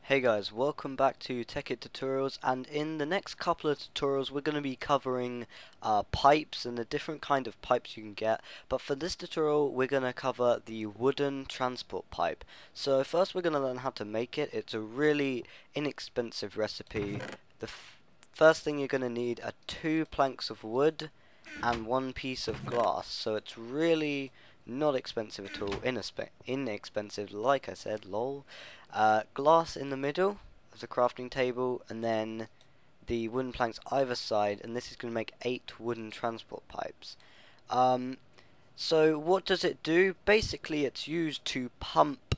Hey guys, welcome back to Tekkit tutorials, and in the next couple of tutorials we're going to be covering pipes and the different kind of pipes you can get. But for this tutorial we're going to cover the wooden transport pipe. So first we're going to learn how to make it. It's a really inexpensive recipe. The first thing you're going to need are 2 planks of wood and 1 piece of glass. So it's really not expensive at all, inexpensive like I said, lol. Glass in the middle of the crafting table, and then the wooden planks either side, and this is going to make 8 wooden transport pipes. So what does it do? Basically it's used to pump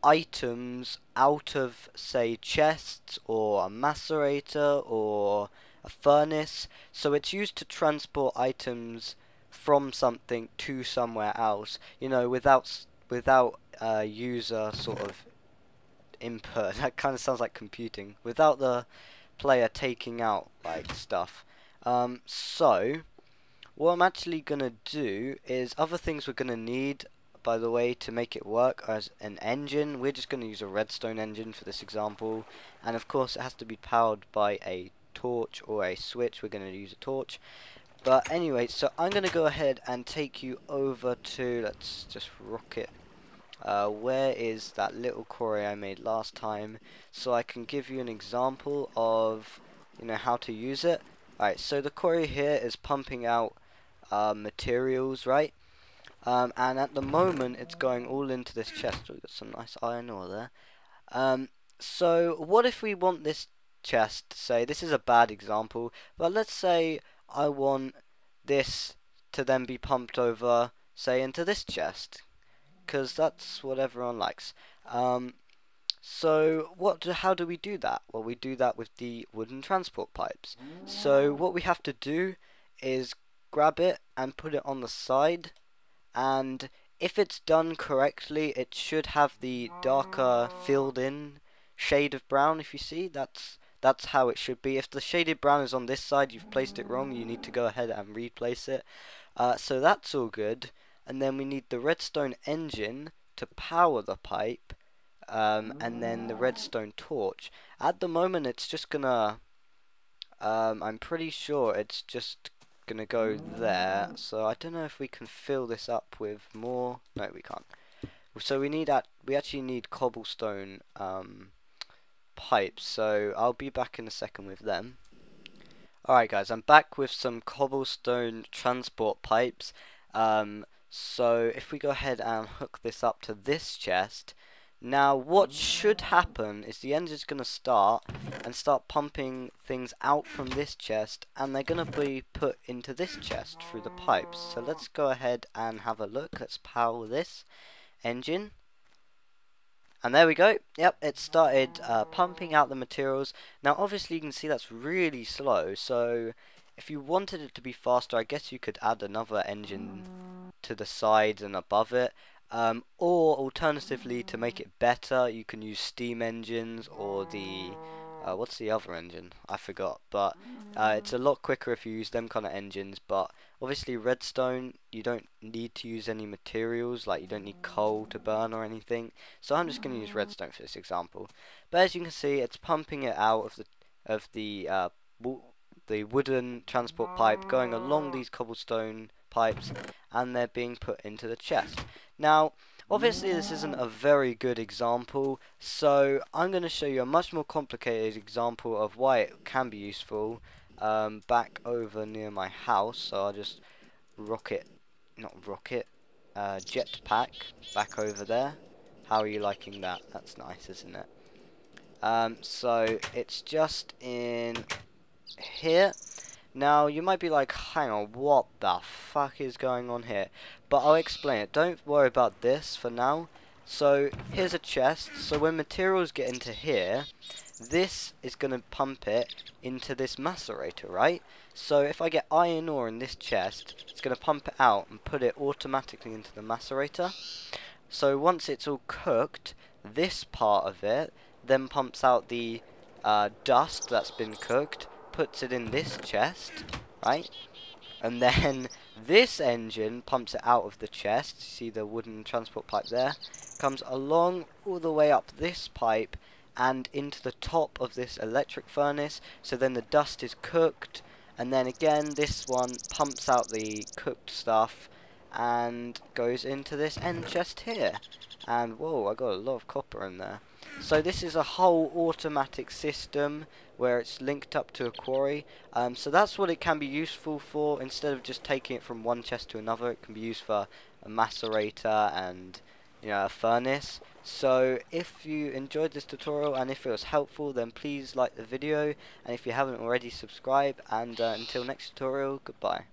items out of, say, chests or a macerator or a furnace. So it's used to transport items from something to somewhere else, you know, without user sort of input. That kind of sounds like computing, without the player taking out like stuff. So what I'm actually gonna do is other things we're gonna need, by the way, to make it work as an engine. We're just gonna use a redstone engine for this example, and of course it has to be powered by a torch or a switch. We're gonna use a torch. But anyway, so I'm gonna go ahead and take you over to, let's just rocket. Where is that little quarry I made last time, so I can give you an example of, you know, how to use it. Alright, so the quarry here is pumping out materials, right? And at the moment it's going all into this chest. We've got some nice iron ore there. So what if we want this chest, say, this is a bad example, but let's say I want this to then be pumped over, say, into this chest, because that's what everyone likes. So how do we do that? Well, we do that with the wooden transport pipes. So what we have to do is grab it and put it on the side, and if it's done correctly it should have the darker filled in shade of brown. If you see, that's how it should be. If the shaded brown is on this side, you've placed it wrong, you need to go ahead and replace it. So that's all good. And then we need the redstone engine to power the pipe, and then the redstone torch. At the moment it's just gonna, I'm pretty sure it's just gonna go there, so I don't know if we can fill this up with more. No, we can't. So we actually need cobblestone pipes, so I'll be back in a second with them. Alright guys, I'm back with some cobblestone transport pipes. So if we go ahead and hook this up to this chest, now what should happen is the engine's going to start pumping things out from this chest, and they're going to be put into this chest through the pipes. So let's go ahead and have a look. Let's power this engine. And there we go. Yep, it started pumping out the materials. Now obviously you can see that's really slow, so if you wanted it to be faster, I guess you could add another engine to the sides and above it. Or alternatively, to make it better, you can use steam engines or the what's the other engine? I forgot, but it's a lot quicker if you use them kind of engines. But obviously redstone, you don't need to use any materials, like you don't need coal to burn or anything, so I'm just going to use redstone for this example. But as you can see, it's pumping it out of the wooden transport pipe, going along these cobblestone pipes, and they're being put into the chest. Now obviously this isn't a very good example, so I'm going to show you a much more complicated example of why it can be useful back over near my house. So I'll just jetpack back over there. How are you liking that? That's nice, isn't it? So it's just in here. Now you might be like, hang on, what the fuck is going on here? But I'll explain it. Don't worry about this for now. So here's a chest. So when materials get into here, this is going to pump it into this macerator, right? So if I get iron ore in this chest, it's going to pump it out and put it automatically into the macerator. So once it's all cooked, this part of it then pumps out the dust that's been cooked, puts it in this chest, right? And then this engine pumps it out of the chest. See the wooden transport pipe there? Comes along all the way up this pipe and into the top of this electric furnace, so then the dust is cooked, and then again this one pumps out the cooked stuff and goes into this end chest here. And whoa, I got a lot of copper in there. So this is a whole automatic system where it's linked up to a quarry. So that's what it can be useful for. Instead of just taking it from one chest to another, it can be used for a macerator and, you know, a furnace. So if you enjoyed this tutorial and if it was helpful, then please like the video, and if you haven't already, subscribe, and until next tutorial, goodbye.